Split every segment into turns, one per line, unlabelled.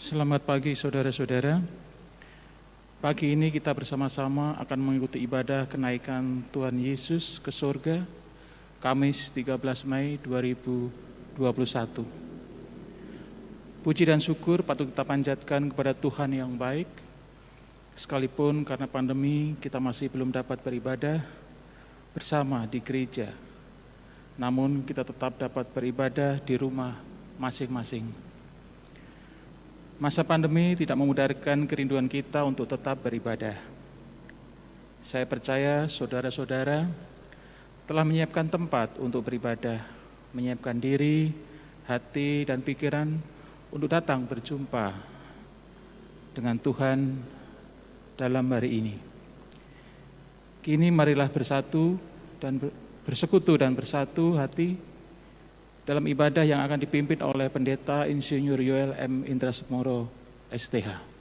Selamat pagi saudara-saudara. Pagi ini kita bersama-sama akan mengikuti ibadah kenaikan Tuhan Yesus ke surga, Kamis 13 Mei 2021. Puji dan syukur patut kita panjatkan kepada Tuhan yang baik, sekalipun karena pandemi kita masih belum dapat beribadah bersama di gereja. Namun kita tetap dapat beribadah di rumah masing-masing. Masa pandemi tidak memudarkan kerinduan kita untuk tetap beribadah. Saya percaya saudara-saudara telah menyiapkan tempat untuk beribadah, menyiapkan diri, hati, dan pikiran untuk datang berjumpa dengan Tuhan dalam hari ini. Kini marilah bersatu dan bersekutu dan bersatu hati dalam ibadah yang akan dipimpin oleh Pendeta Insinyur Yoel M. Indrasmoro, STH.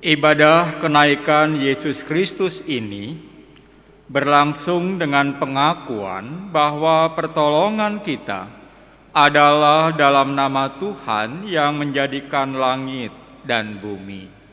Ibadah kenaikan Yesus Kristus ini berlangsung dengan pengakuan bahwa pertolongan kita adalah dalam nama Tuhan yang menjadikan langit dan bumi.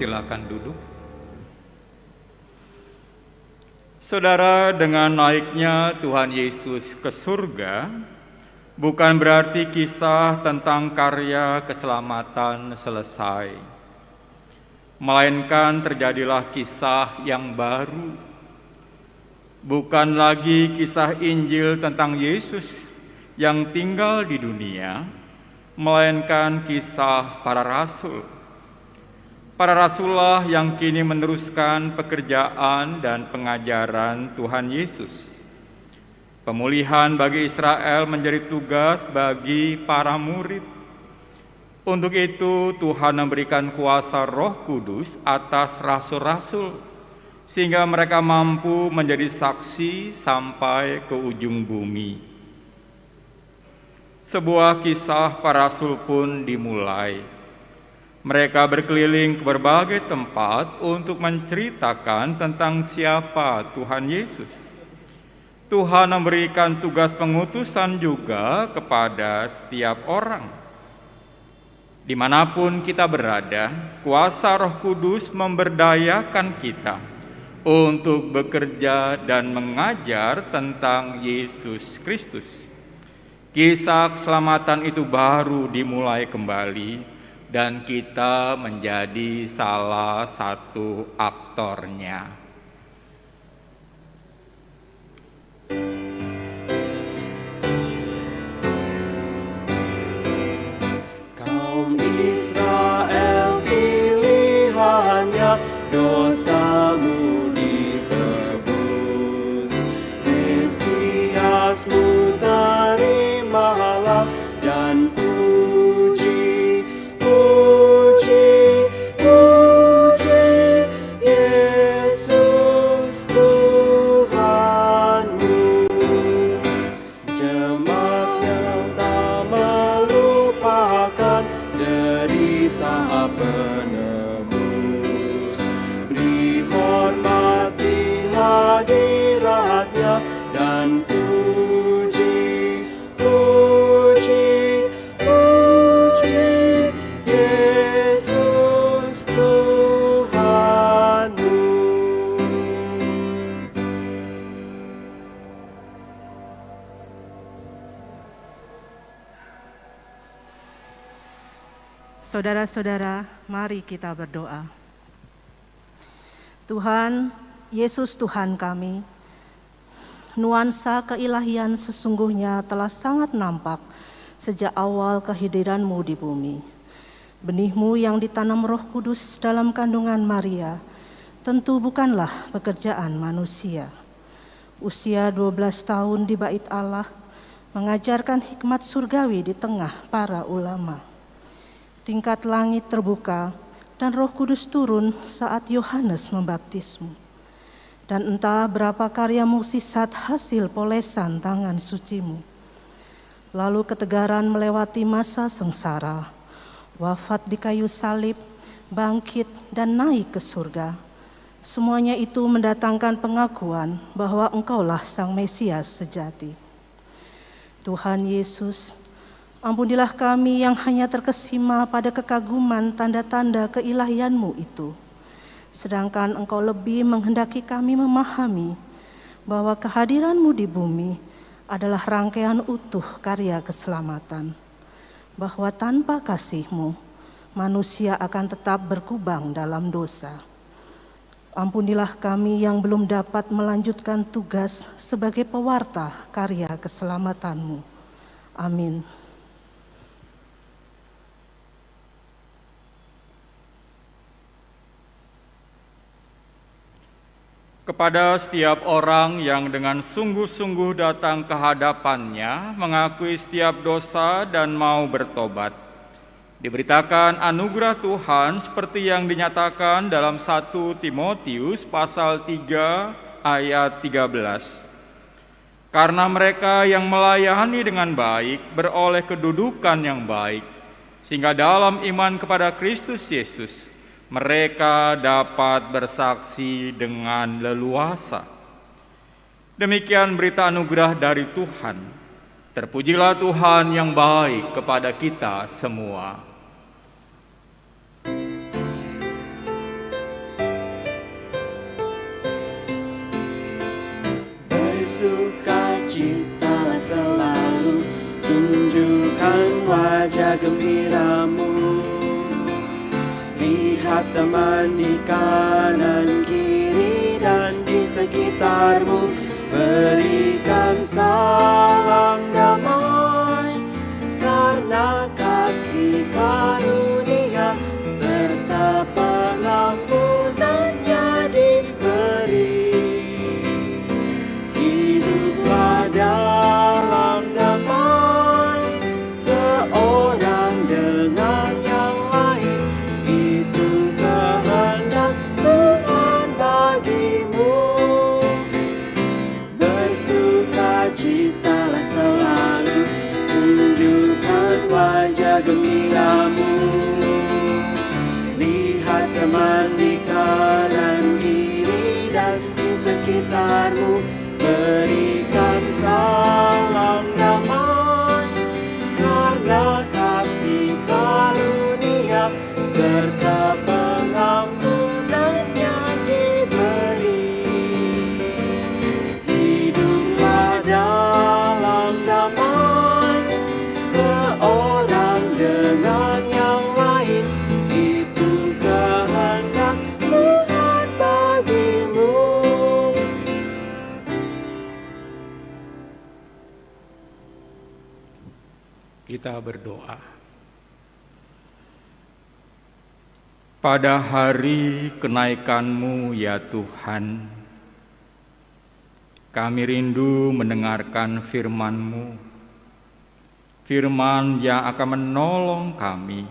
silakan duduk. Saudara, dengan naiknya Tuhan Yesus ke surga, bukan berarti kisah tentang karya keselamatan selesai, melainkan terjadilah kisah yang baru. Bukan lagi kisah Injil tentang Yesus yang tinggal di dunia, melainkan kisah para rasul. Para rasullah yang kini meneruskan pekerjaan dan pengajaran Tuhan Yesus. Pemulihan bagi Israel menjadi tugas bagi para murid. Untuk itu Tuhan memberikan kuasa Roh Kudus atas rasul-rasul, sehingga mereka mampu menjadi saksi sampai ke ujung bumi. Sebuah kisah para rasul pun dimulai. Mereka berkeliling ke berbagai tempat untuk menceritakan tentang siapa Tuhan Yesus. Tuhan memberikan tugas pengutusan juga kepada setiap orang. Dimanapun kita berada, kuasa Roh Kudus memberdayakan kita untuk bekerja dan mengajar tentang Yesus Kristus. Kisah keselamatan itu baru dimulai kembali dan kita menjadi salah satu aktornya.
Kaum Israel pilihannya, dosamu ditebus. Mesiasmu terimalah dan puji, puji, puji Yesus Tuhanmu. Jemaat yang tak melupakan derita penebus, beri hormati hadiratnya dan puji, puji, puji Yesus Tuhanmu.
Saudara-saudara, mari kita berdoa. Tuhan, Yesus Tuhan kami, nuansa keilahian sesungguhnya telah sangat nampak sejak awal kehadiran-Mu di bumi. Benih-Mu yang ditanam Roh Kudus dalam kandungan Maria tentu bukanlah pekerjaan manusia. Usia 12 tahun di bait Allah, mengajarkan hikmat surgawi di tengah para ulama. Tingkat langit terbuka dan Roh Kudus turun saat Yohanes membaptismu. Dan entah berapa karya mukjizat hasil polesan tangan suci-Mu. Lalu ketegaran melewati masa sengsara, wafat di kayu salib, bangkit dan naik ke surga. Semuanya itu mendatangkan pengakuan bahwa Engkaulah Sang Mesias sejati. Tuhan Yesus, ampunilah kami yang hanya terkesima pada kekaguman tanda-tanda keilahian-Mu itu. Sedangkan Engkau lebih menghendaki kami memahami bahwa kehadiran-Mu di bumi adalah rangkaian utuh karya keselamatan. Bahwa tanpa kasih-Mu, manusia akan tetap berkubang dalam dosa. Ampunilah kami yang belum dapat melanjutkan tugas sebagai pewarta karya keselamatan-Mu. Amin.
Kepada setiap orang yang dengan sungguh-sungguh datang ke hadapannya, mengakui setiap dosa dan mau bertobat, diberitakan anugerah Tuhan seperti yang dinyatakan dalam 1 Timotius pasal 3 ayat 13. Karena mereka yang melayani dengan baik beroleh kedudukan yang baik, sehingga dalam iman kepada Kristus Yesus, mereka dapat bersaksi dengan leluasa. Demikian berita anugerah dari Tuhan. Terpujilah Tuhan yang baik kepada kita semua.
bersukacitalah selalu, tunjukkan wajah gembiramu. Lihat teman di kanan kiri dan di sekitarmu, berikan salam damai, karena kasih karunia serta pengampunannya diberi. Hiduplah dalam damai, seorang dengan yang lain, itu kehendak Tuhan bagimu. Bersukacitalah selalu, tunjukkan wajah gembiramu. Lihat teman di kanan kiri dan di sekitarmu, berikan salam damai, karena kasih karunia serta pengampunannya diberi. Hiduplah dalam damai, seorang dengan yang lain, itu kehendak Tuhan bagimu.
Kita berdoa. Pada hari kenaikan-Mu ya Tuhan, kami rindu mendengarkan firman-Mu, firman yang akan menolong kami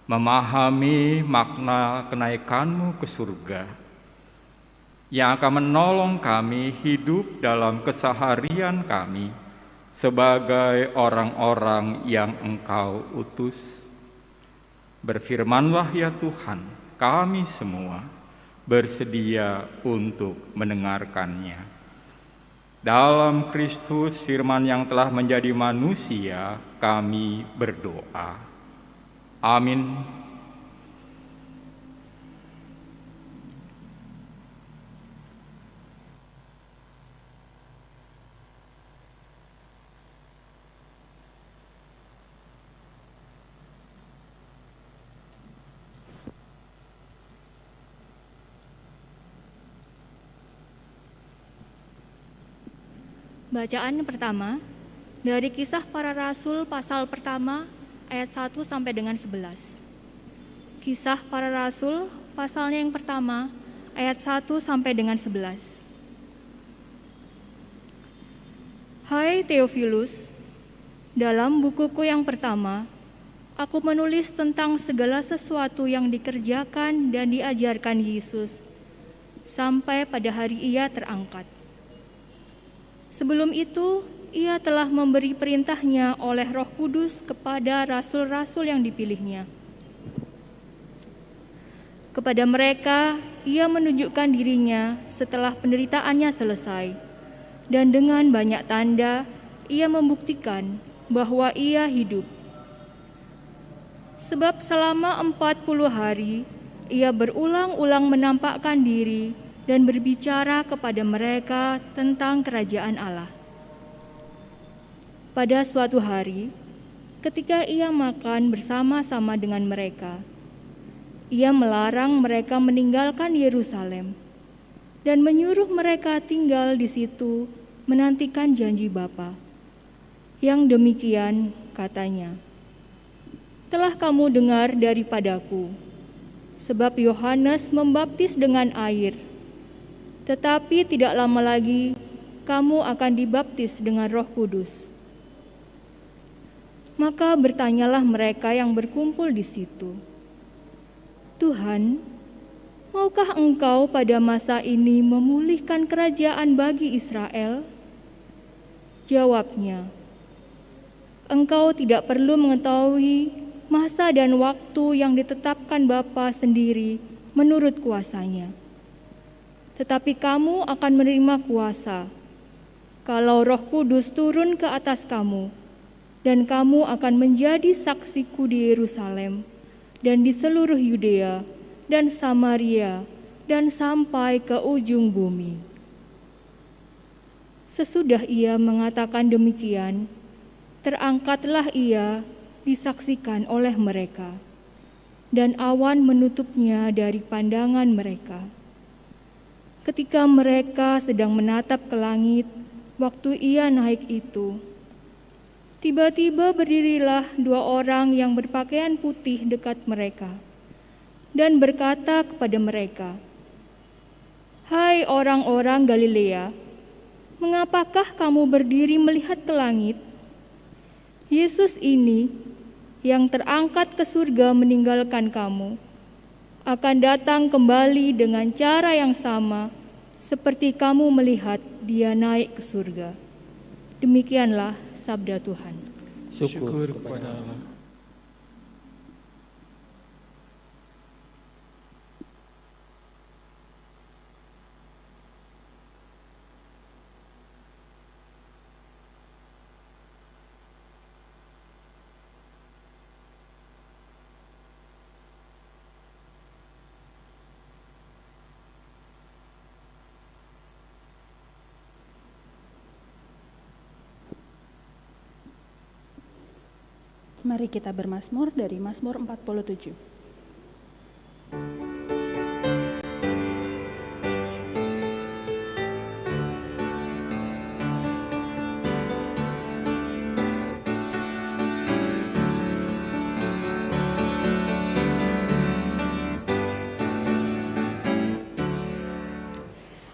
memahami makna kenaikan-Mu ke surga, yang akan menolong kami hidup dalam keseharian kami sebagai orang-orang yang Engkau utus. Berfirmanlah ya Tuhan, kami semua bersedia untuk mendengarkannya. Dalam Kristus, firman yang telah menjadi manusia, kami berdoa. Amin.
Bacaan pertama dari Kisah Para Rasul pasal pertama ayat 1 sampai dengan 11. Kisah Para Rasul pasalnya yang pertama ayat 1 sampai dengan 11. Hai Theophilus, dalam bukuku yang pertama, aku menulis tentang segala sesuatu yang dikerjakan dan diajarkan Yesus sampai pada hari Ia terangkat. Sebelum itu, Ia telah memberi perintahnya oleh Roh Kudus kepada rasul-rasul yang dipilihnya. Kepada mereka, Ia menunjukkan dirinya setelah penderitaannya selesai, dan dengan banyak tanda, Ia membuktikan bahwa Ia hidup. Sebab selama 40 hari, Ia berulang-ulang menampakkan diri dan berbicara kepada mereka tentang kerajaan Allah. Pada suatu hari, ketika Ia makan bersama-sama dengan mereka, Ia melarang mereka meninggalkan Yerusalem dan menyuruh mereka tinggal di situ menantikan janji Bapa. Yang demikian katanya, "Telah kamu dengar daripadaku, sebab Yohanes membaptis dengan air, tetapi tidak lama lagi kamu akan dibaptis dengan Roh Kudus." Maka bertanyalah mereka yang berkumpul di situ, "Tuhan, maukah Engkau pada masa ini memulihkan kerajaan bagi Israel?" Jawabnya, "Engkau tidak perlu mengetahui masa dan waktu yang ditetapkan Bapa sendiri menurut kuasanya. Tetapi kamu akan menerima kuasa kalau Roh Kudus turun ke atas kamu, dan kamu akan menjadi saksiku di Yerusalem dan di seluruh Yudea dan Samaria dan sampai ke ujung bumi." Sesudah ia mengatakan demikian, terangkatlah ia disaksikan oleh mereka, dan awan menutupnya dari pandangan mereka. Ketika mereka sedang menatap ke langit, waktu ia naik itu, tiba-tiba berdirilah 2 orang yang berpakaian putih dekat mereka, dan berkata kepada mereka, "Hai orang-orang Galilea, mengapakah kamu berdiri melihat ke langit? Yesus ini yang terangkat ke surga meninggalkan kamu, akan datang kembali dengan cara yang sama seperti kamu melihat dia naik ke surga." Demikianlah sabda Tuhan.
Syukur kepada Allah.
Mari kita bermazmur dari Mazmur 47.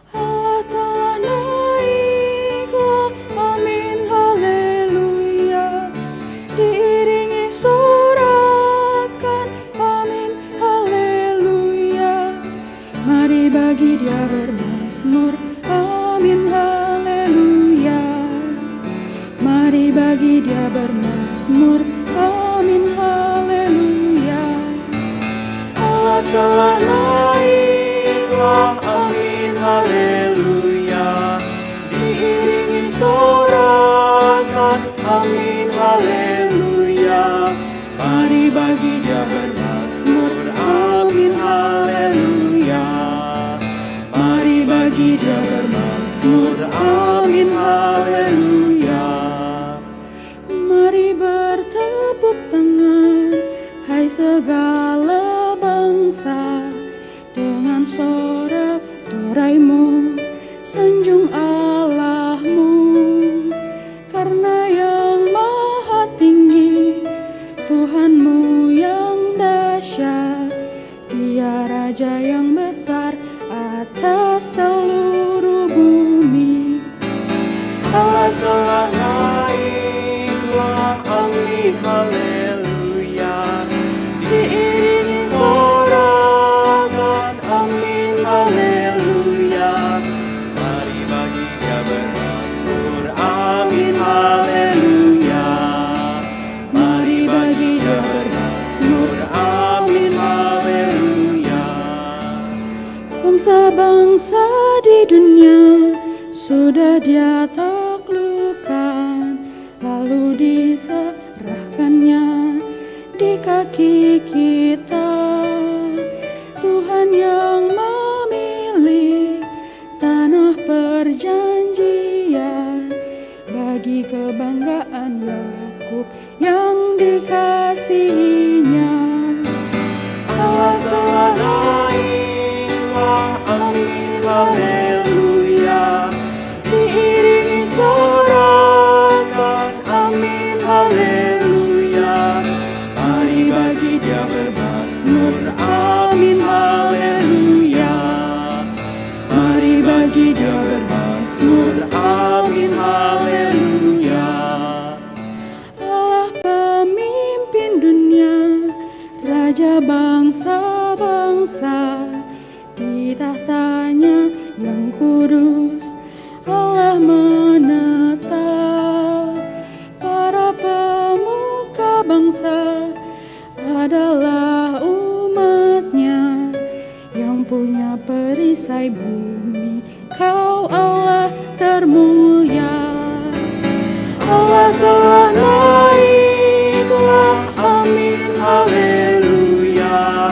Allah telah naiklah, amin haleluya. Diiringi sorakan, amin haleluya. Mari bagi dia bermazmur, amin haleluya. Mari bagi dia bermazmur, amin haleluya.
Allah telah naiklah, amin haleluya. Diiringi sorakan, amin haleluya. Mari bagi dia bermazmur, amin haleluya. Mari bagi dia bermazmur, amin haleluya.
Mari bertepuk tangan, hai segala bangsa, dengan sorak-soraimu sanjung Allahmu. Karena yang maha tinggi, Tuhanmu yang dahsyat, Dia Raja yang besar atas seluruh bumi.
Allah telah naiklah, amin haleluya. Diiringi sorakan, amin haleluya. Mari bagi dia bermazmur, amin haleluya. Mari bagi dia bermazmur, amin haleluya.
Bangsa-bangsa di dunia sudah Dia taklukkan, lalu diserahkannya di kaki kita. Tuhan yang memilih tanah perjanjian bagi kebanggaan Yakub yang dikasihinya.
Allah telah naiklah, amin haleluya. Diiringi sorakan, amin haleluya. Mari bagi dia bermazmur, amin haleluya. Mari bagi dia bermazmur, amin haleluya.
Allah pemimpin dunia, Raja bangsa-bangsa, di tahtanya yang kudus Allah menetap. Para pemuka bangsa adalah umat-Nya yang punya perisai bumi. Kau Allah termulia.
Allah telah naiklah, amin haleluya.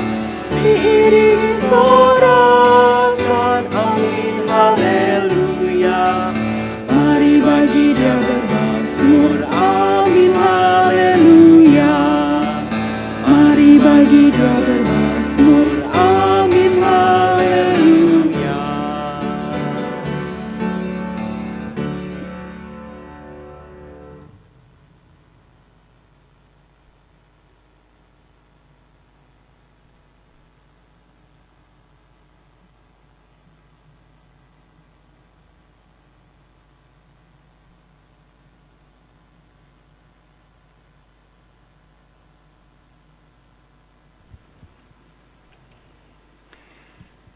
Diiringi sorakan, amin haleluya. Mari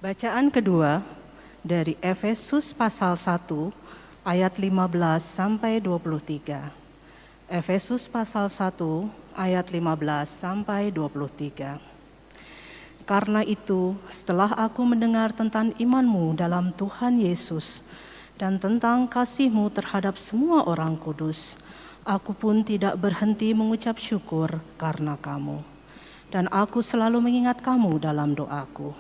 Bacaan kedua dari Efesus pasal 1 ayat 15 sampai 23. Efesus pasal 1 ayat 15 sampai 23. Karena itu, setelah aku mendengar tentang imanmu dalam Tuhan Yesus dan tentang kasihmu terhadap semua orang kudus, aku pun tidak berhenti mengucap syukur karena kamu. Dan aku selalu mengingat kamu dalam doaku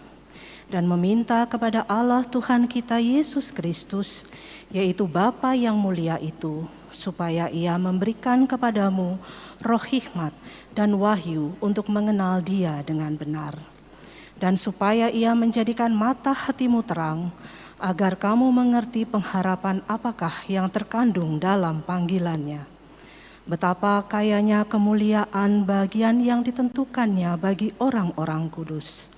dan meminta kepada Allah Tuhan kita Yesus Kristus, yaitu Bapa yang mulia itu, supaya Ia memberikan kepadamu roh hikmat dan wahyu untuk mengenal Dia dengan benar. Dan supaya Ia menjadikan mata hatimu terang, agar kamu mengerti pengharapan apakah yang terkandung dalam panggilannya. Betapa kayanya kemuliaan bagian yang ditentukannya bagi orang-orang kudus.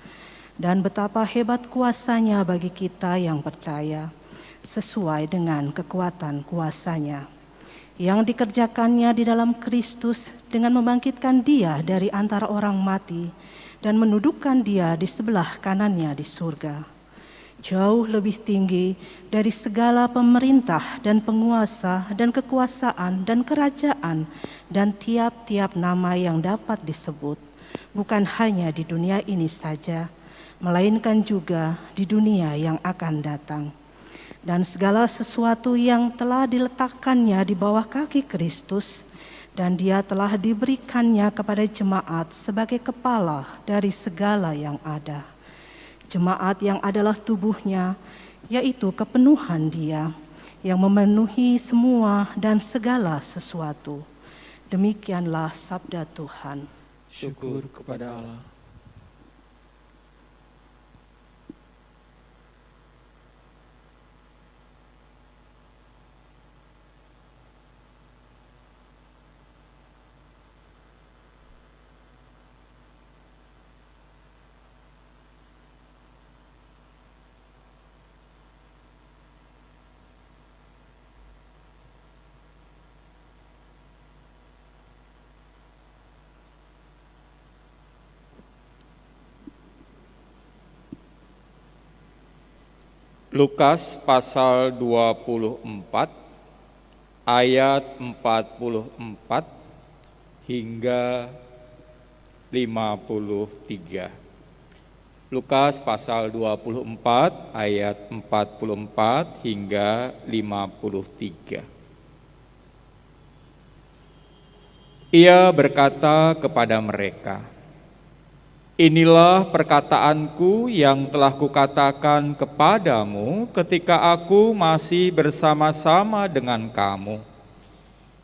Dan betapa hebat kuasanya bagi kita yang percaya, sesuai dengan kekuatan kuasanya, yang dikerjakannya di dalam Kristus dengan membangkitkan Dia dari antara orang mati dan menudukkan Dia di sebelah kanannya di surga, jauh lebih tinggi dari segala pemerintah dan penguasa dan kekuasaan dan kerajaan dan tiap-tiap nama yang dapat disebut, bukan hanya di dunia ini saja, melainkan juga di dunia yang akan datang. Dan segala sesuatu yang telah diletakkannya di bawah kaki Kristus, dan Dia telah diberikannya kepada jemaat sebagai kepala dari segala yang ada. Jemaat yang adalah tubuhnya, yaitu kepenuhan Dia, yang memenuhi semua dan segala sesuatu. Demikianlah sabda Tuhan.
Syukur kepada Allah.
Lukas pasal 24 ayat 44 hingga 53. Lukas pasal 24 ayat 44 hingga 53. Ia berkata kepada mereka, "Inilah perkataanku yang telah kukatakan kepadamu ketika aku masih bersama-sama dengan kamu,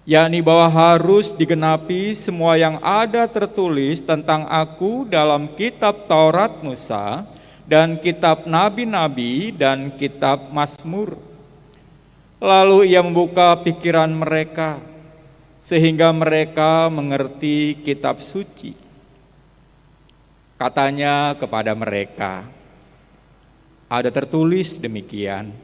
yakni bahwa harus digenapi semua yang ada tertulis tentang aku dalam kitab Taurat Musa dan kitab Nabi-Nabi dan kitab Mazmur." Lalu ia membuka pikiran mereka sehingga mereka mengerti kitab suci. Katanya kepada mereka, "Ada tertulis demikian,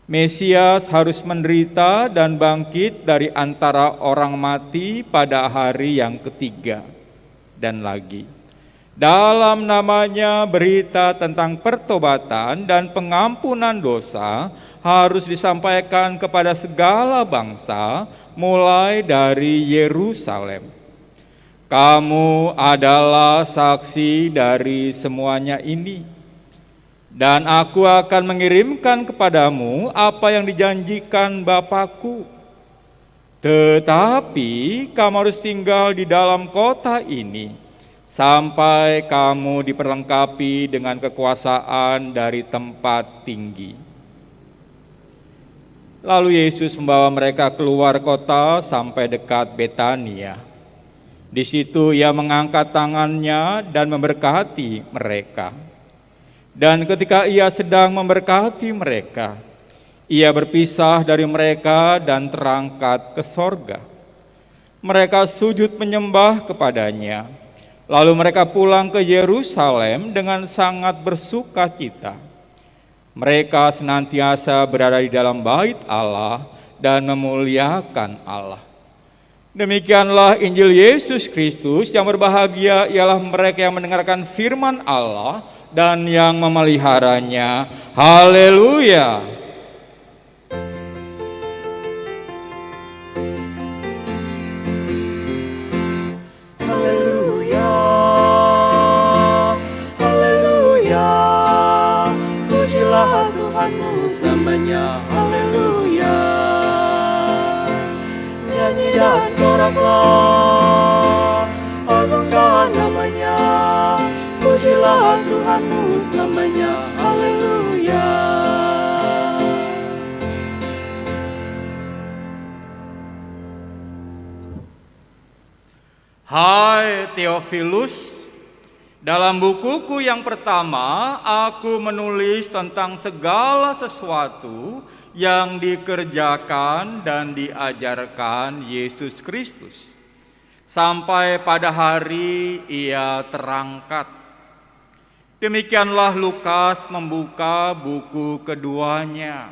Mesias harus menderita dan bangkit dari antara orang mati pada hari yang ketiga. Dan lagi, dalam namanya berita tentang pertobatan dan pengampunan dosa harus disampaikan kepada segala bangsa, mulai dari Yerusalem. Kamu adalah saksi dari semuanya ini, dan aku akan mengirimkan kepadamu apa yang dijanjikan Bapakku. Tetapi kamu harus tinggal di dalam kota ini, sampai kamu diperlengkapi dengan kekuasaan dari tempat tinggi." Lalu Yesus membawa mereka keluar kota sampai dekat Betania. Di situ ia mengangkat tangannya dan memberkati mereka. Dan ketika ia sedang memberkati mereka, ia berpisah dari mereka dan terangkat ke sorga. Mereka sujud menyembah kepadanya. Lalu mereka pulang ke Yerusalem dengan sangat bersukacita. Mereka senantiasa berada di dalam bait Allah dan memuliakan Allah. Demikianlah Injil Yesus Kristus. Yang berbahagia ialah mereka yang mendengarkan firman Allah dan yang memeliharanya. Haleluya.
Haleluya, haleluya, pujilah Tuhanmu selamanya. Haleluya, nyanyi dan soraklah, agungkan namanya. Pujilah Tuhanmu selamanya. Haleluya.
Hai Theophilus, dalam bukuku yang pertama aku menulis tentang segala sesuatu yang dikerjakan dan diajarkan Yesus Kristus sampai pada hari Ia terangkat. Demikianlah Lukas membuka buku keduanya,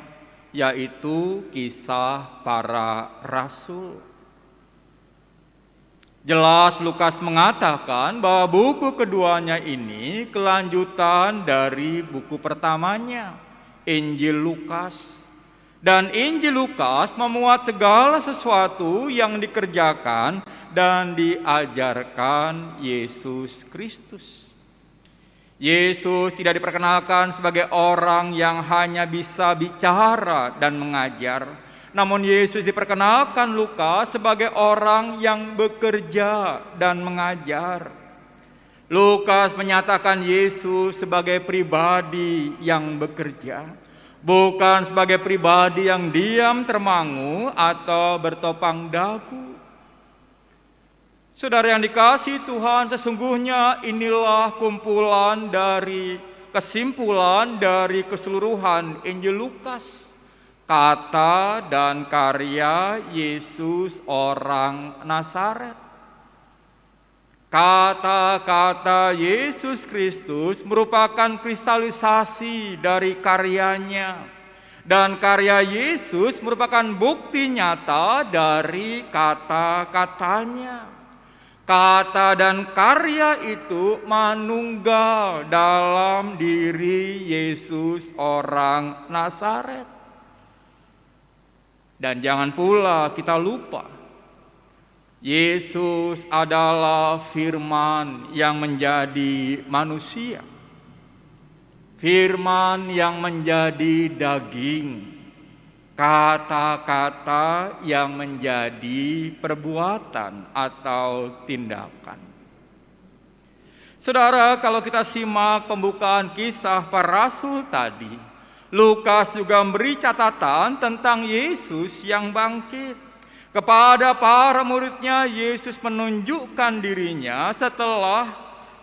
yaitu Kisah Para Rasul. Jelas Lukas mengatakan bahwa buku keduanya ini kelanjutan dari buku pertamanya, Injil Lukas. Dan Injil Lukas memuat segala sesuatu yang dikerjakan dan diajarkan Yesus Kristus. Yesus tidak diperkenalkan sebagai orang yang hanya bisa bicara dan mengajar. Namun Yesus diperkenalkan Lukas sebagai orang yang bekerja dan mengajar. Lukas menyatakan Yesus sebagai pribadi yang bekerja, bukan sebagai pribadi yang diam termangu atau bertopang dagu. Saudara yang dikasihi Tuhan, sesungguhnya inilah kesimpulan dari keseluruhan Injil Lukas. Kata dan karya Yesus orang Nazaret. Kata-kata Yesus Kristus merupakan kristalisasi dari karyanya. Dan karya Yesus merupakan bukti nyata dari kata-katanya. Kata dan karya itu manunggal dalam diri Yesus orang Nazaret. Dan jangan pula kita lupa, Yesus adalah firman yang menjadi manusia. Firman yang menjadi daging. Kata-kata yang menjadi perbuatan atau tindakan. Saudara, kalau kita simak pembukaan kisah para rasul tadi, Lukas juga memberi catatan tentang Yesus yang bangkit. Kepada para muridnya, Yesus menunjukkan dirinya setelah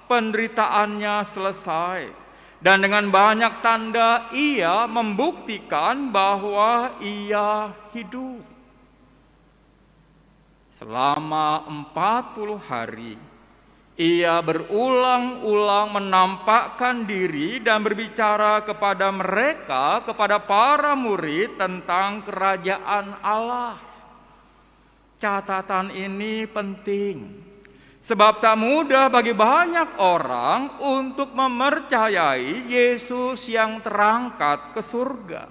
penderitaannya selesai. Dan dengan banyak tanda, Ia membuktikan bahwa Ia hidup. Selama 40 hari, Ia berulang-ulang menampakkan diri dan berbicara kepada mereka, kepada para murid tentang kerajaan Allah. Catatan ini penting, sebab tak mudah bagi banyak orang untuk mempercayai Yesus yang terangkat ke surga.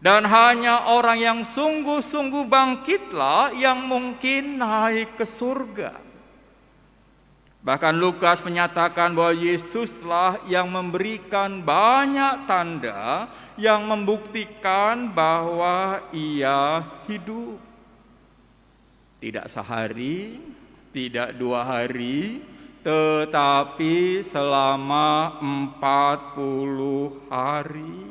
Dan hanya orang yang sungguh-sungguh bangkitlah yang mungkin naik ke surga. Bahkan Lukas menyatakan bahwa Yesuslah yang memberikan banyak tanda yang membuktikan bahwa Ia hidup. Tidak sehari, tidak 2 hari, tetapi selama 40 hari.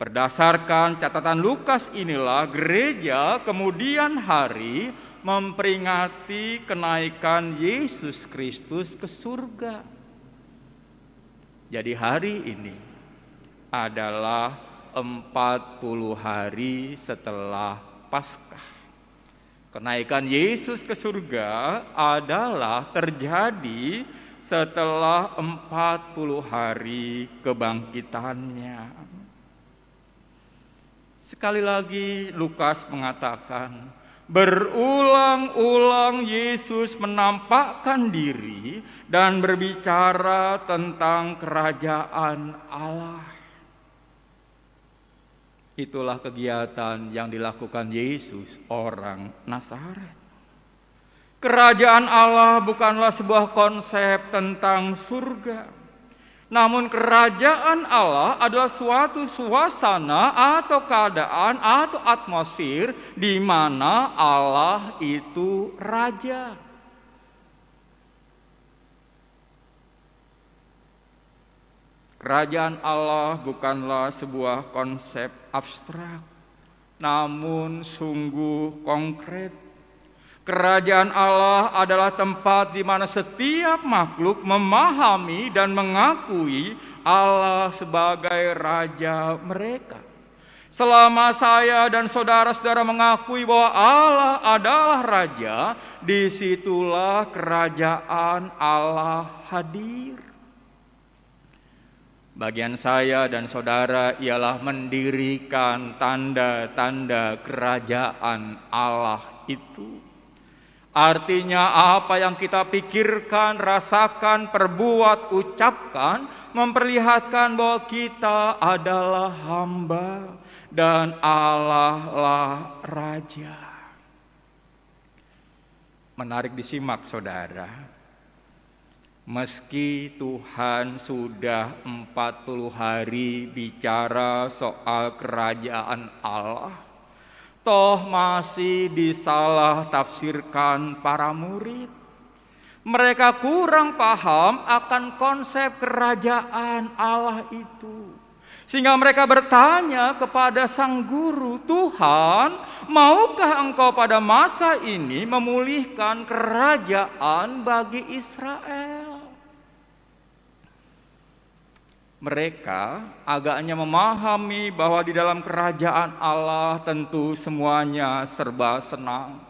Berdasarkan catatan Lukas inilah gereja kemudian hari memperingati kenaikan Yesus Kristus ke surga. Jadi hari ini adalah 40 hari setelah Paskah. Kenaikan Yesus ke surga adalah terjadi setelah 40 hari kebangkitannya. Sekali lagi Lukas mengatakan Berulang-ulang Yesus menampakkan diri dan berbicara tentang kerajaan Allah. Itulah kegiatan yang dilakukan Yesus orang Nazaret. Kerajaan Allah bukanlah sebuah konsep tentang surga. Namun kerajaan Allah adalah suatu suasana atau keadaan atau atmosfer di mana Allah itu raja. Kerajaan Allah bukanlah sebuah konsep abstrak, namun sungguh konkret. Kerajaan Allah adalah tempat di mana setiap makhluk memahami dan mengakui Allah sebagai raja mereka. Selama saya dan saudara-saudara mengakui bahwa Allah adalah raja, disitulah kerajaan Allah hadir. Bagian saya dan saudara ialah mendirikan tanda-tanda kerajaan Allah itu. Artinya apa yang kita pikirkan, rasakan, perbuat, ucapkan memperlihatkan bahwa kita adalah hamba dan Allah lah raja. Menarik disimak saudara. Meski Tuhan sudah 40 hari bicara soal kerajaan Allah, toh masih disalah tafsirkan para murid. Mereka kurang paham akan konsep kerajaan Allah itu. Sehingga mereka bertanya kepada sang guru, "Tuhan, maukah engkau pada masa ini memulihkan kerajaan bagi Israel?" Mereka agaknya memahami bahwa di dalam kerajaan Allah tentu semuanya serba senang.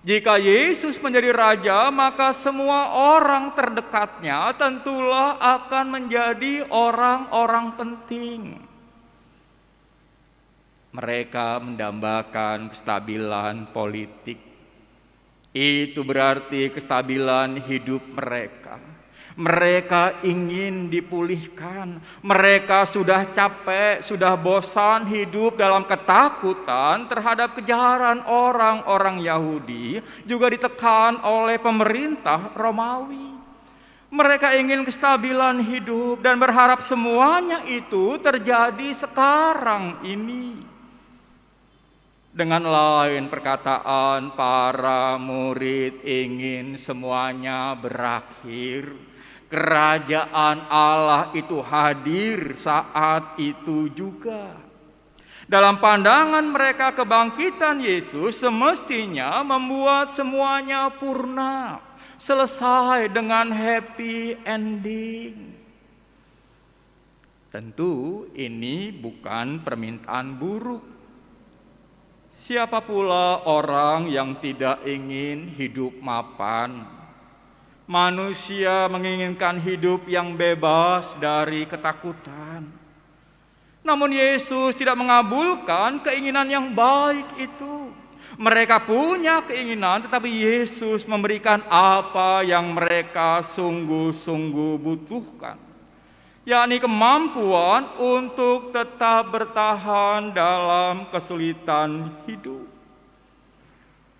Jika Yesus menjadi raja, maka semua orang terdekatnya tentulah akan menjadi orang-orang penting. Mereka mendambakan kestabilan politik. Itu berarti kestabilan hidup mereka. Mereka ingin dipulihkan. Mereka sudah capek, sudah bosan hidup dalam ketakutan terhadap kejaran orang-orang Yahudi, juga ditekan oleh pemerintah Romawi. Mereka ingin kestabilan hidup dan berharap semuanya itu terjadi sekarang ini. Dengan lain perkataan, para murid ingin semuanya berakhir. Kerajaan Allah itu hadir saat itu juga. Dalam pandangan mereka, kebangkitan Yesus semestinya membuat semuanya purna, selesai dengan happy ending. Tentu ini bukan permintaan buruk. Siapa pula orang yang tidak ingin hidup mapan? Manusia menginginkan hidup yang bebas dari ketakutan. Namun Yesus tidak mengabulkan keinginan yang baik itu. Mereka punya keinginan, tetapi Yesus memberikan apa yang mereka sungguh-sungguh butuhkan, yakni kemampuan untuk tetap bertahan dalam kesulitan hidup.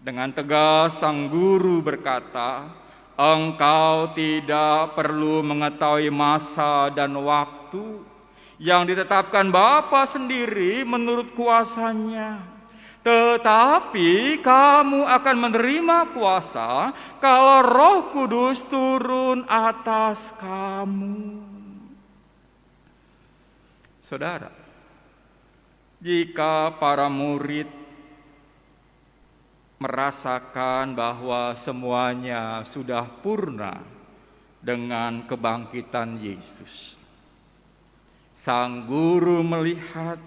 Dengan tegas sang guru berkata, "Engkau tidak perlu mengetahui masa dan waktu yang ditetapkan Bapa sendiri menurut kuasanya. Tetapi kamu akan menerima kuasa kalau Roh Kudus turun atas kamu." Saudara, jika para murid merasakan bahwa semuanya sudah purna dengan kebangkitan Yesus, sang guru melihat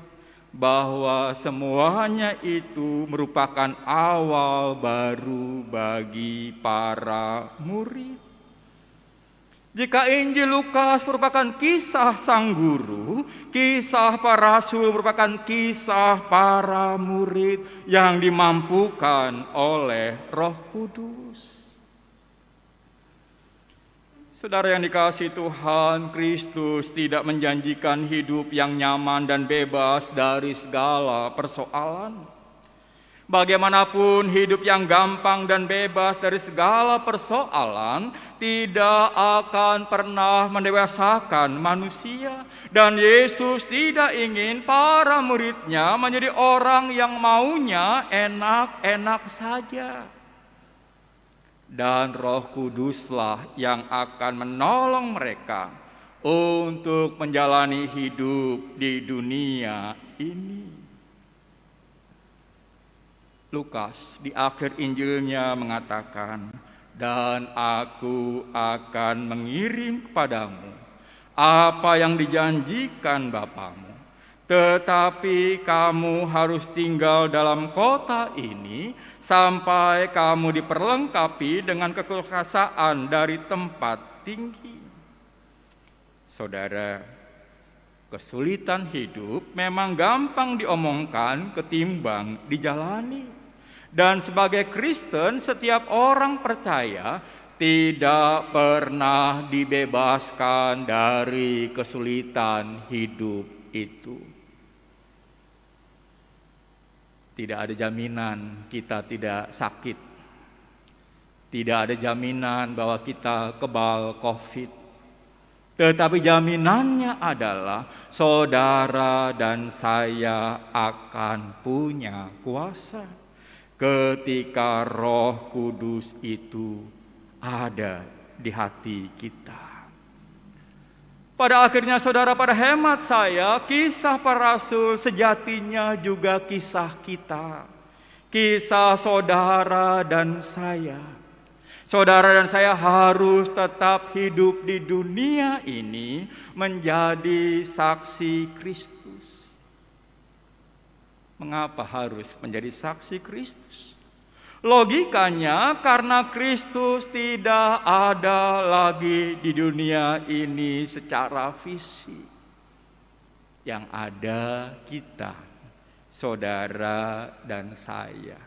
bahwa semuanya itu merupakan awal baru bagi para murid. Jika Injil Lukas merupakan kisah sang guru, kisah para rasul merupakan kisah para murid yang dimampukan oleh Roh Kudus. Saudara yang dikasihi Tuhan, Kristus tidak menjanjikan hidup yang nyaman dan bebas dari segala persoalan. Bagaimanapun hidup yang gampang dan bebas dari segala persoalan tidak akan pernah mendewasakan manusia. Dan Yesus tidak ingin para muridnya menjadi orang yang maunya enak-enak saja. Dan Roh Kuduslah yang akan menolong mereka untuk menjalani hidup di dunia ini. Lukas di akhir Injilnya mengatakan, dan aku akan mengirim kepadamu apa yang dijanjikan Bapamu. Tetapi kamu harus tinggal dalam kota ini sampai kamu diperlengkapi dengan kekuasaan dari tempat tinggi. Saudara, kesulitan hidup memang gampang diomongkan ketimbang dijalani. Dan sebagai Kristen, setiap orang percaya tidak pernah dibebaskan dari kesulitan hidup itu. Tidak ada jaminan kita tidak sakit. Tidak ada jaminan bahwa kita kebal COVID. Tetapi jaminannya adalah saudara dan saya akan punya kuasa ketika Roh Kudus itu ada di hati kita. Pada akhirnya saudara, pada hemat saya, kisah para rasul sejatinya juga kisah kita. Kisah saudara dan saya. Saudara dan saya harus tetap hidup di dunia ini menjadi saksi Kristus. Mengapa harus menjadi saksi Kristus? Logikanya karena Kristus tidak ada lagi di dunia ini secara fisik. Yang ada kita, saudara dan saya.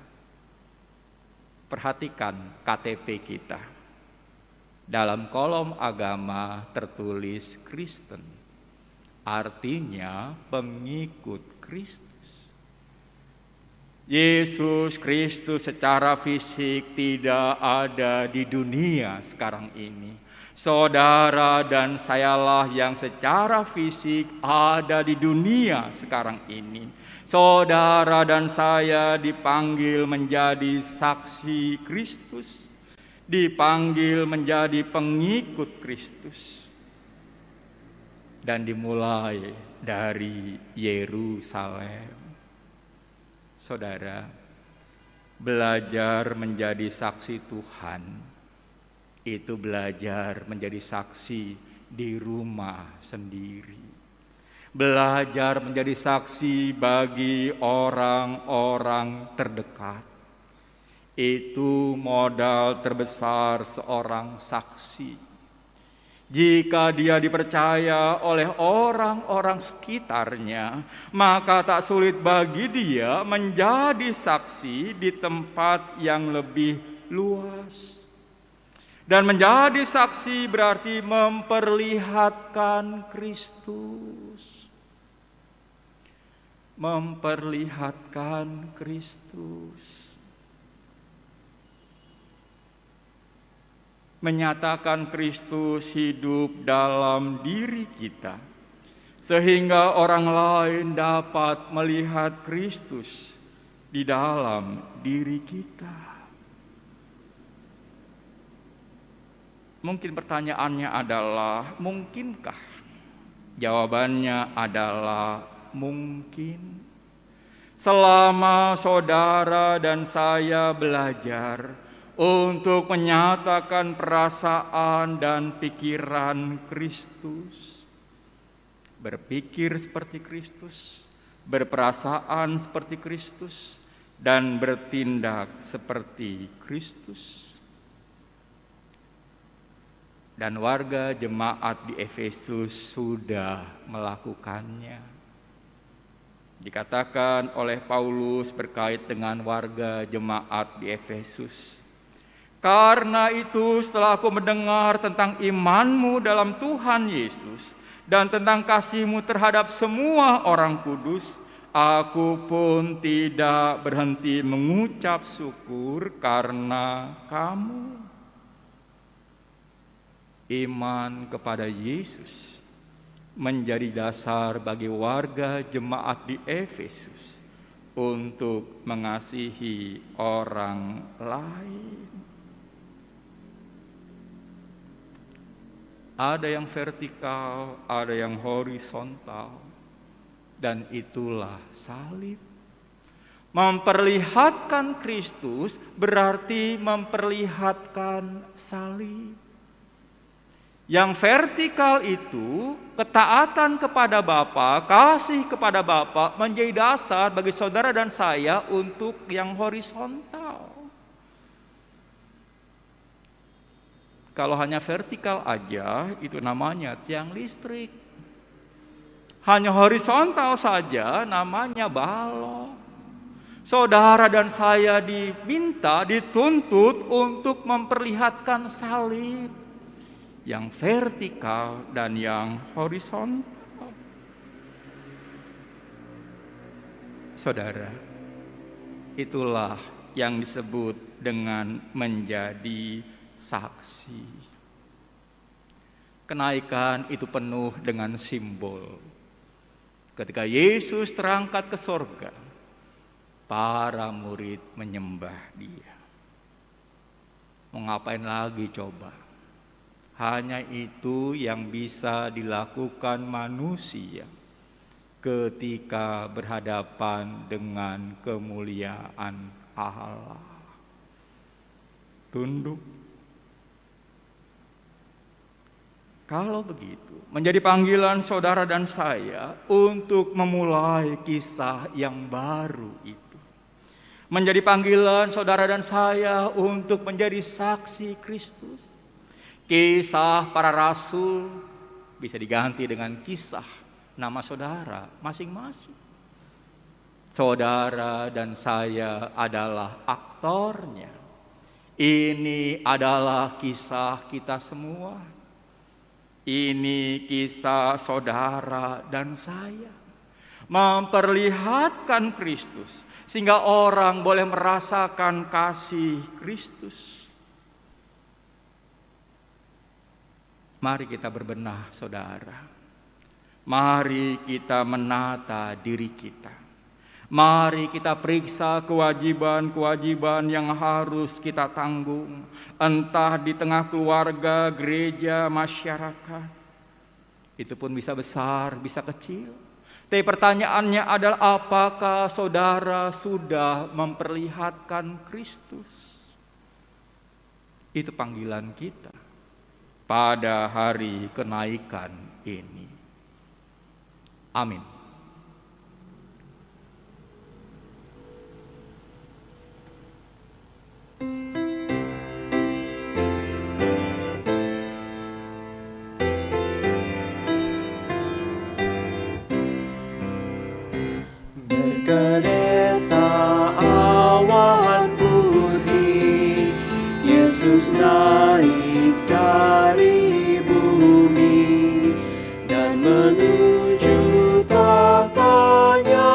Perhatikan KTP kita. Dalam kolom agama tertulis Kristen. Artinya pengikut Kristus. Yesus Kristus secara fisik tidak ada di dunia sekarang ini. Saudara dan sayalah yang secara fisik ada di dunia sekarang ini. Saudara dan saya dipanggil menjadi saksi Kristus, dipanggil menjadi pengikut Kristus. Dan dimulai dari Yerusalem. Saudara, belajar menjadi saksi Tuhan, itu belajar menjadi saksi di rumah sendiri. Belajar menjadi saksi bagi orang-orang terdekat. Itu modal terbesar seorang saksi. Jika dia dipercaya oleh orang-orang sekitarnya, maka tak sulit bagi dia menjadi saksi di tempat yang lebih luas. Dan menjadi saksi berarti memperlihatkan Kristus. Memperlihatkan Kristus. Menyatakan Kristus hidup dalam diri kita, sehingga orang lain dapat melihat Kristus di dalam diri kita. Mungkin pertanyaannya adalah, mungkinkah? Jawabannya adalah mungkin. Selama saudara dan saya belajar untuk menyatakan perasaan dan pikiran Kristus. Berpikir seperti Kristus, berperasaan seperti Kristus, dan bertindak seperti Kristus. dan warga jemaat di Efesus sudah melakukannya. Dikatakan oleh Paulus berkait dengan warga jemaat di Efesus, "Karena itu setelah aku mendengar tentang imanmu dalam Tuhan Yesus dan tentang kasihmu terhadap semua orang kudus, aku pun tidak berhenti mengucap syukur karena kamu." Iman kepada Yesus menjadi dasar bagi warga jemaat di Efesus untuk mengasihi orang lain. Ada yang vertikal, ada yang horizontal, dan itulah salib. Memperlihatkan Kristus berarti memperlihatkan salib. Yang vertikal itu ketaatan kepada Bapa, kasih kepada Bapa menjadi dasar bagi saudara dan saya untuk yang horizontal. Kalau hanya vertikal aja itu namanya tiang listrik. Hanya horizontal saja namanya balok. Saudara dan saya dituntut untuk memperlihatkan salib. Yang vertikal dan yang horizontal. Saudara, itulah yang disebut dengan menjadi saksi. Kenaikan itu penuh dengan simbol. Ketika Yesus terangkat ke sorga, para murid menyembah Dia. Mau ngapain lagi coba? Hanya itu yang bisa dilakukan manusia ketika berhadapan dengan kemuliaan Allah. Tunduk. Kalau begitu, menjadi panggilan saudara dan saya untuk memulai kisah yang baru itu. Menjadi panggilan saudara dan saya untuk menjadi saksi Kristus. Kisah para rasul bisa diganti dengan kisah nama saudara masing-masing. Saudara dan saya adalah aktornya. Ini adalah kisah kita semua. Ini kisah saudara dan saya. Memperlihatkan Kristus sehingga orang boleh merasakan kasih Kristus. Mari kita berbenah, saudara. Mari kita menata diri kita. Mari kita periksa kewajiban-kewajiban yang harus kita tanggung. Entah di tengah keluarga, gereja, masyarakat. Itu pun bisa besar, bisa kecil. Tapi pertanyaannya adalah apakah saudara sudah memperlihatkan Kristus? Itu panggilan kita pada hari kenaikan ini. Amin.
Berkereta awan putih, Yesus naik dari bumi dan menuju tahtanya,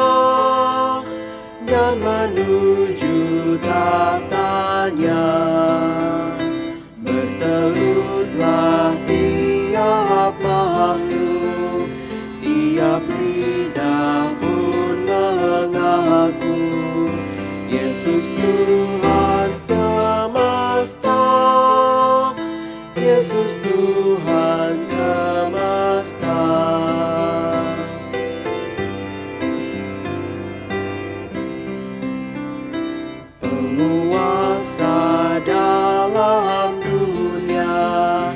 dan menuju tahtanya. Bertelutlah tiap makhluk, tiap lidah pun mengaku Yesus Tuhan semesta, Yesus Tuhan semesta. Penguasa dalam dunia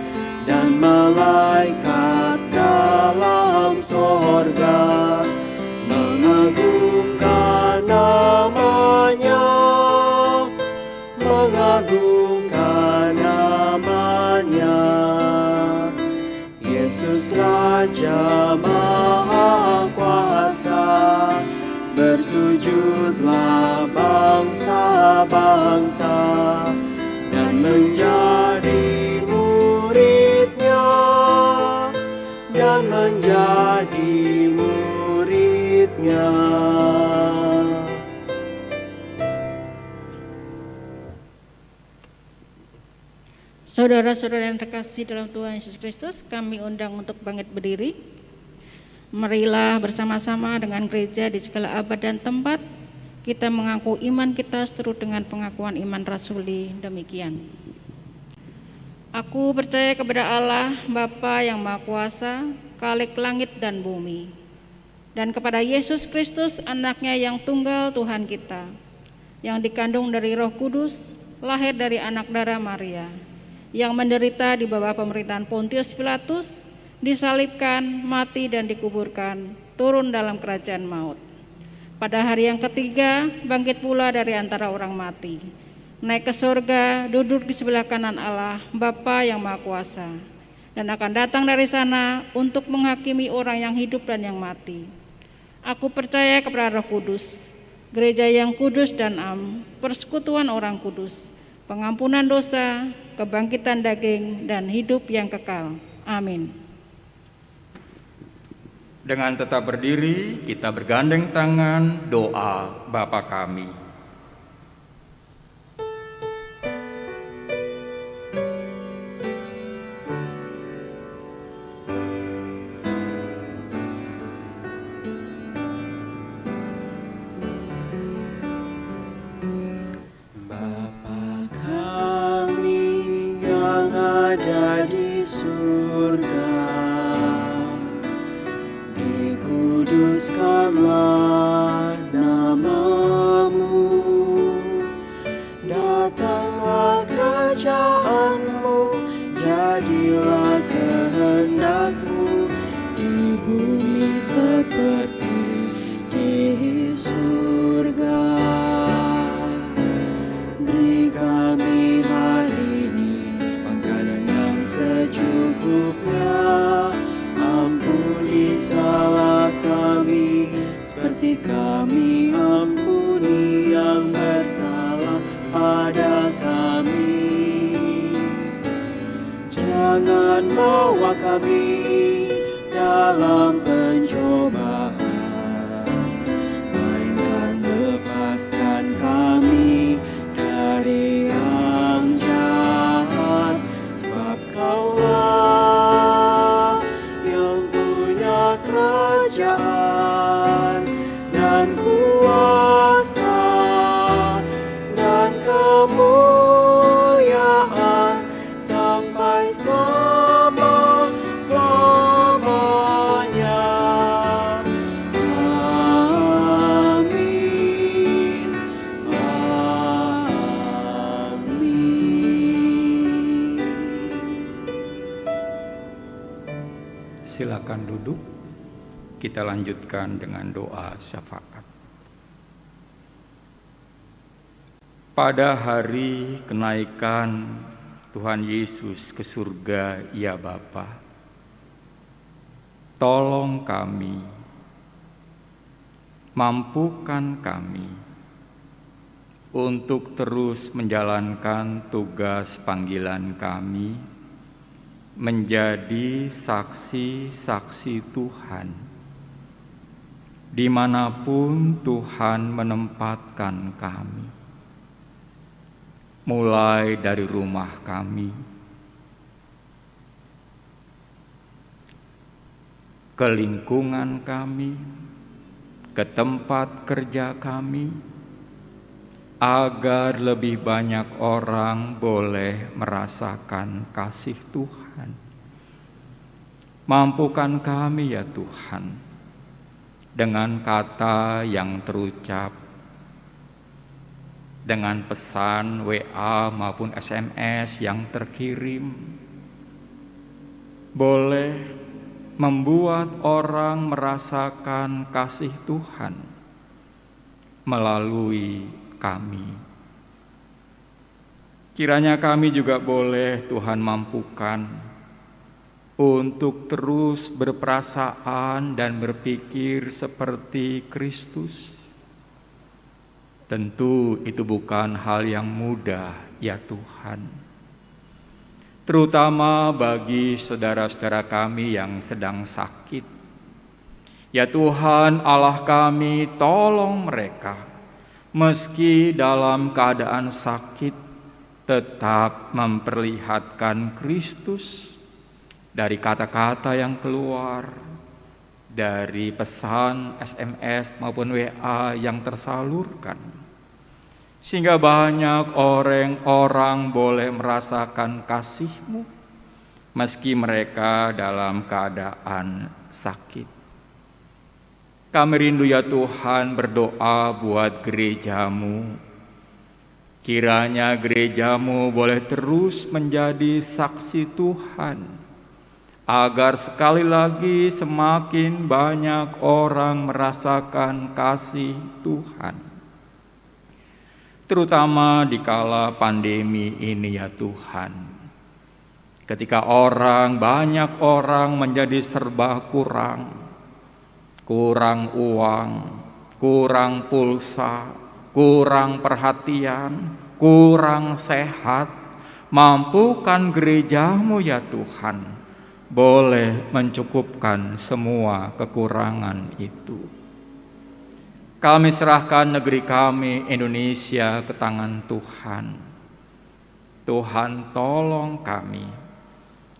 dan malaikat dalam sorga mengagungkan namanya, mengagungkan namanya. Raja Maha Kuasa, bersujudlah bangsa-bangsa dan menjadi muridnya, dan menjadi muridnya.
Saudara-saudara yang terkasih dalam Tuhan Yesus Kristus, kami undang untuk bangkit berdiri. Marilah bersama-sama dengan gereja di segala abad dan tempat, kita mengaku iman kita seturut dengan pengakuan iman rasuli demikian. Aku percaya kepada Allah, Bapa yang Maha Kuasa, Khalik langit dan bumi, dan kepada Yesus Kristus, anaknya yang tunggal Tuhan kita, yang dikandung dari Roh Kudus, lahir dari anak darah Maria, yang menderita di bawah pemerintahan Pontius Pilatus, disalibkan, mati dan dikuburkan, turun dalam kerajaan maut. Pada hari yang ketiga, bangkit pula dari antara orang mati, naik ke surga, duduk di sebelah kanan Allah, Bapa yang Maha Kuasa, dan akan datang dari sana untuk menghakimi orang yang hidup dan yang mati. Aku percaya kepada Roh Kudus, gereja yang kudus dan am, persekutuan orang kudus, pengampunan dosa, kebangkitan daging, dan hidup yang kekal. Amin.
Dengan tetap berdiri, kita bergandeng tangan doa Bapa kami.
Di surga, dikuduskanlah namamu, datanglah kerajaanmu, jadilah kehendakmu di bumi seperti di surga. Beri kami hari ini secukupnya, ampuni salah kami seperti kami ampuni yang bersalah pada kami. Jangan bawa kami dalam pencobaan, melainkan lepaskan kami dari yang jahat. Kaulah yang punya kerajaan dan kuasa dan kemuliaan sampai selama-lamanya. Amin.
Silakan duduk, kita lanjutkan dengan doa syafaat. Pada hari kenaikan Tuhan Yesus ke surga, ya Bapa, tolong kami, mampukan kami untuk terus menjalankan tugas panggilan kami, menjadi saksi-saksi Tuhan dimanapun Tuhan menempatkan kami, mulai dari rumah kami, ke lingkungan kami, ke tempat kerja kami, agar lebih banyak orang boleh merasakan kasih Tuhan. Mampukan kami ya Tuhan, dengan kata yang terucap, dengan pesan WA maupun SMS yang terkirim, boleh membuat orang merasakan kasih Tuhan melalui kami. Kiranya kami juga boleh Tuhan mampukan untuk terus berperasaan dan berpikir seperti Kristus. Tentu itu bukan hal yang mudah, ya Tuhan. Terutama bagi saudara-saudara kami yang sedang sakit. Ya Tuhan Allah kami, tolong mereka meski dalam keadaan sakit tetap memperlihatkan Kristus dari kata-kata yang keluar, dari pesan SMS maupun WA yang tersalurkan, sehingga banyak orang boleh merasakan kasih-Mu meski mereka dalam keadaan sakit. Kami rindu ya Tuhan berdoa buat gereja-Mu. Kiranya gereja-Mu boleh terus menjadi saksi Tuhan, agar sekali lagi semakin banyak orang merasakan kasih Tuhan. Terutama di kala pandemi ini ya Tuhan. Ketika banyak orang menjadi serba kurang uang, kurang pulsa, kurang perhatian, kurang sehat, mampukan gereja-Mu ya Tuhan boleh mencukupkan semua kekurangan itu. Kami serahkan negeri kami Indonesia ke tangan Tuhan. Tuhan tolong kami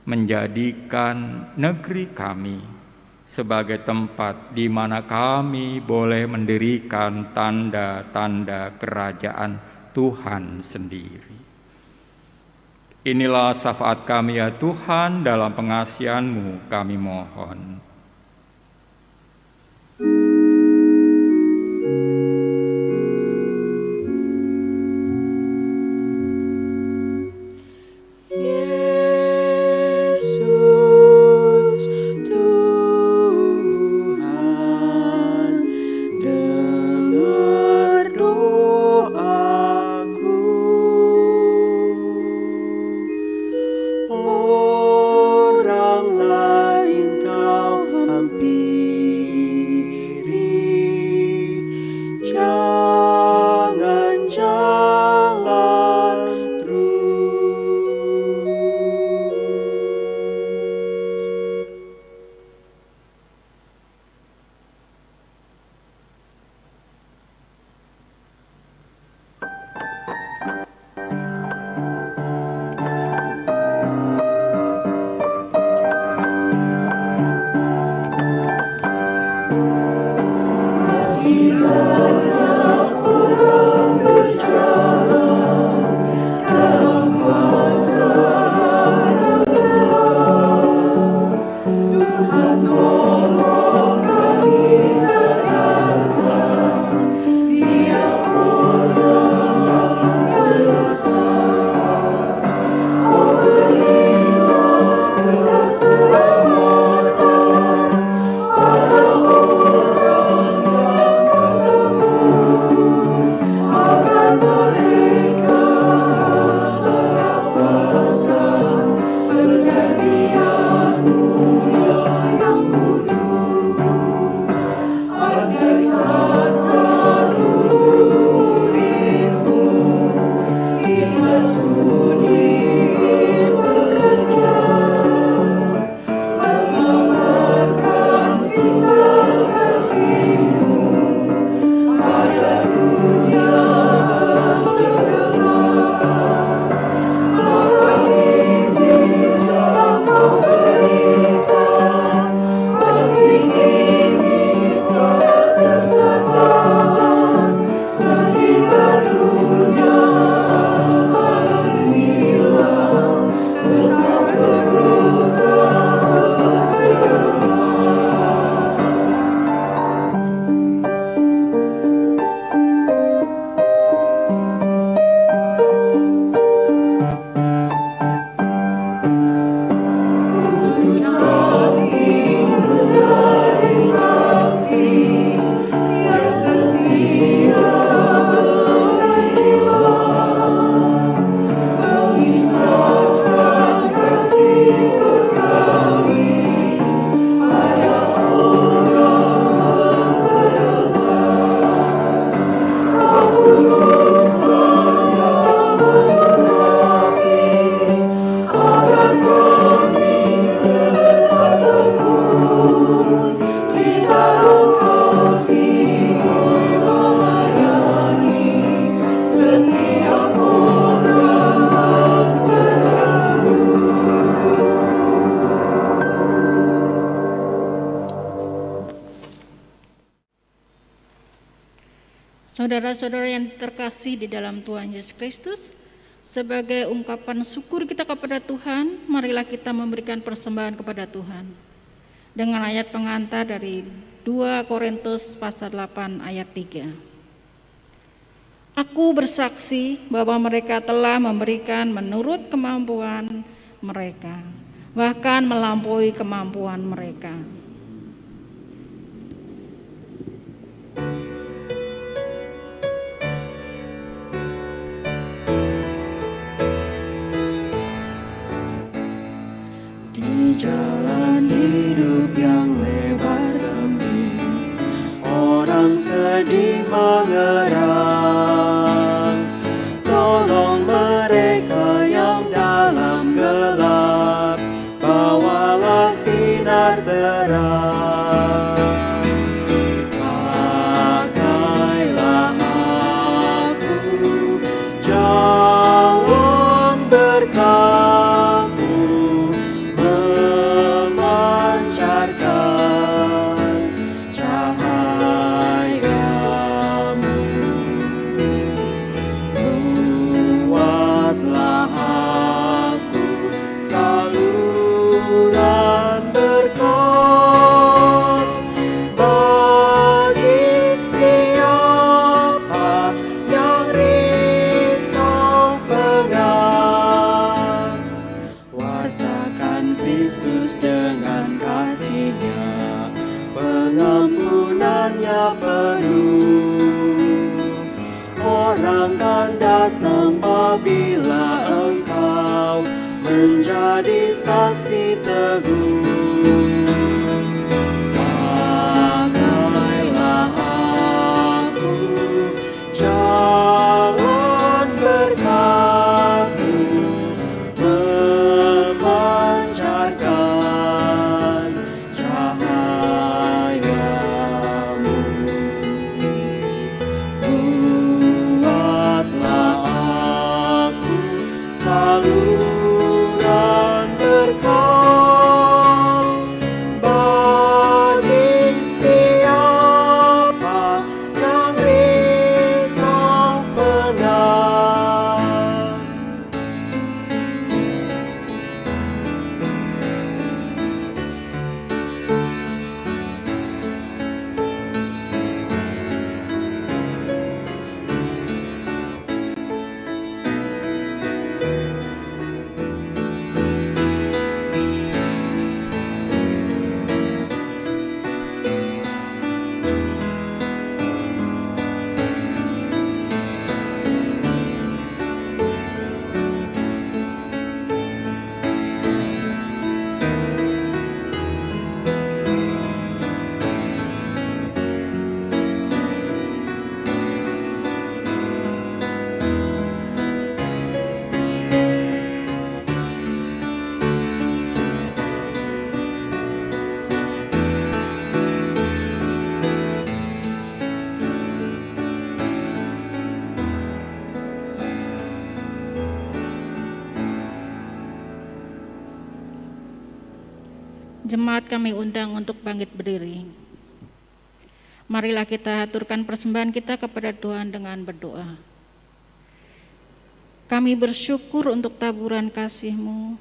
menjadikan negeri kami sebagai tempat di mana kami boleh mendirikan tanda-tanda kerajaan Tuhan sendiri. Inilah syafaat kami ya Tuhan, dalam pengasihan-Mu kami mohon.
Orang lain Kau
Saudara-saudara yang terkasih di dalam Tuhan Yesus Kristus, sebagai ungkapan syukur kita kepada Tuhan, marilah kita memberikan persembahan kepada Tuhan. Dengan ayat pengantar dari 2 Korintus pasal 8 ayat 3. Aku bersaksi bahwa mereka telah memberikan menurut kemampuan mereka, bahkan melampaui kemampuan mereka.
Di jalan hidup yang lebar sempit, orang sedih mengerang. Tolong mereka yang dalam gelap, bawalah sinar terang. Pakailah aku jalan berkatmu, memancarkan cahayamu. Buatlah aku saluran berkat bagi siapa yang risau penat. Wartakan Kristus dengan kasih-Nya, pengampunannya penuh. Orang kan datang apabila engkau menjadi saksi teguh. Pakailah aku jalan berkatmu, memancarkan cahayamu. Buatlah aku saluran berkat bagi siapa yang risau penat.
Jemaat kami undang untuk bangkit berdiri. Marilah kita aturkan persembahan kita kepada Tuhan dengan berdoa. Kami bersyukur untuk taburan kasih-Mu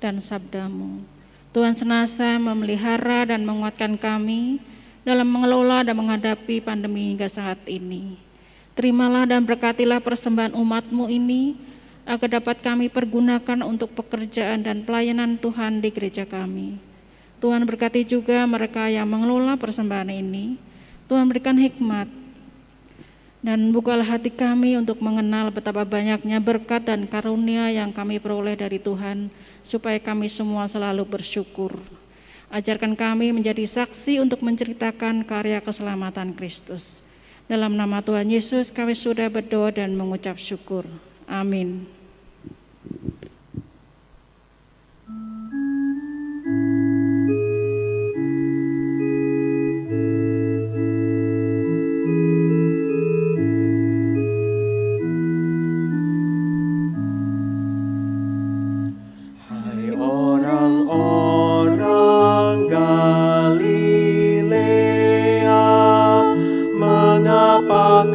dan sabda-Mu. Tuhan senantiasa memelihara dan menguatkan kami dalam mengelola dan menghadapi pandemi hingga saat ini. Terimalah dan berkatilah persembahan umat-Mu ini, agar dapat kami pergunakan untuk pekerjaan dan pelayanan Tuhan di gereja kami. Tuhan berkati juga mereka yang mengelola persembahan ini. Tuhan berikan hikmat dan bukalah hati kami untuk mengenal betapa banyaknya berkat dan karunia yang kami peroleh dari Tuhan, supaya kami semua selalu bersyukur. Ajarkan kami menjadi saksi untuk menceritakan karya keselamatan Kristus. Dalam nama Tuhan Yesus kami sudah berdoa dan mengucap syukur. Amin.
Mengapa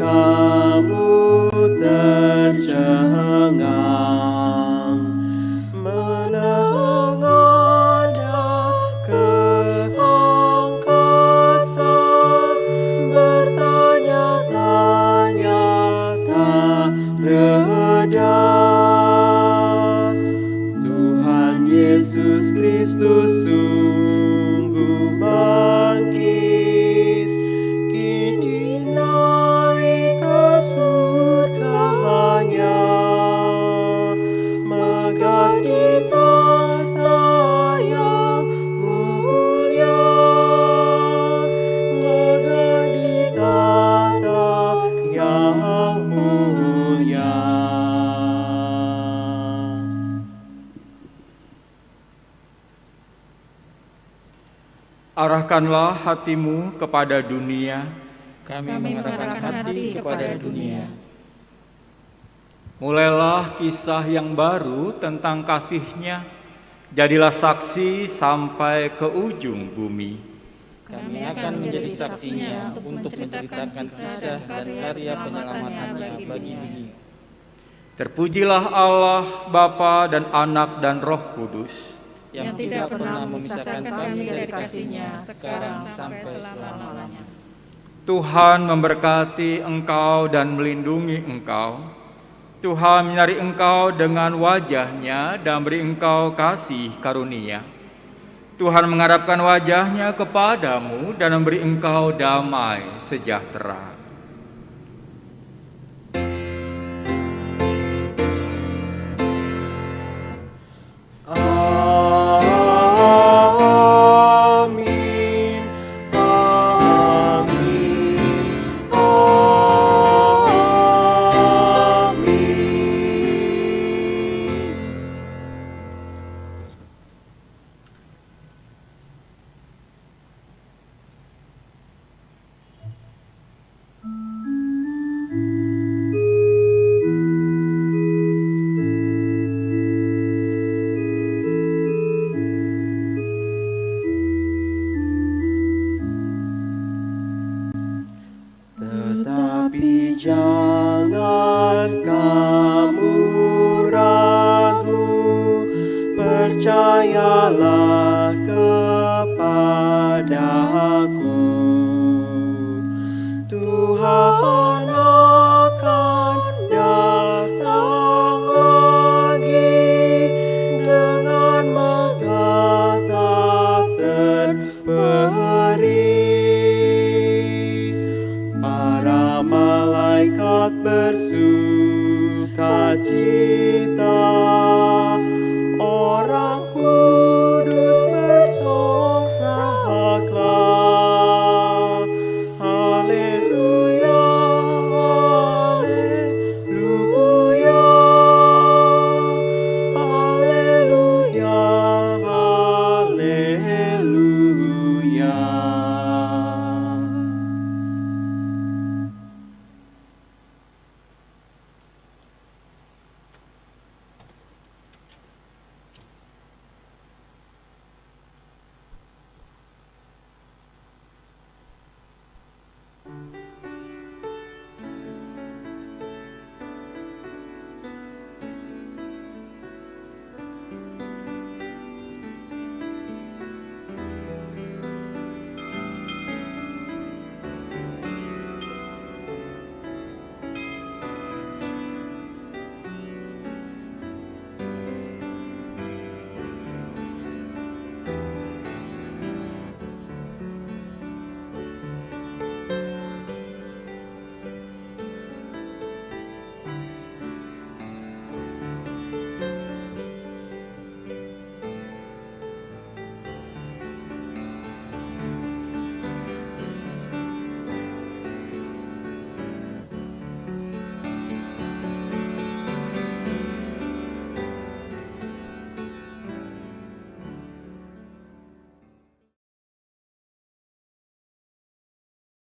mengarahkanlah hatimu kepada dunia.
Kami mengarahkan hati kepada dunia.
Mulailah kisah yang baru tentang kasih-Nya. Jadilah saksi sampai ke ujung bumi.
Kami akan menjadi saksinya untuk menceritakan kisah dan karya penyelamatannya bagi dunia.
Terpujilah Allah, Bapa dan Anak dan Roh Kudus,
yang tidak pernah memisahkan kami dari kasih-Nya sekarang sampai selama-lamanya.
Tuhan memberkati engkau dan melindungi engkau. Tuhan menyinari engkau dengan wajah-Nya dan beri engkau kasih karunia. Tuhan menghadapkan wajah-Nya kepadamu dan memberi engkau damai sejahtera.
Amin. Amin. Amin. Tetapi jangan kamu ragu, percayalah kepadaku. Tuhan akan datang lagi dengan megah tak terperi. Para malaikat bersukacita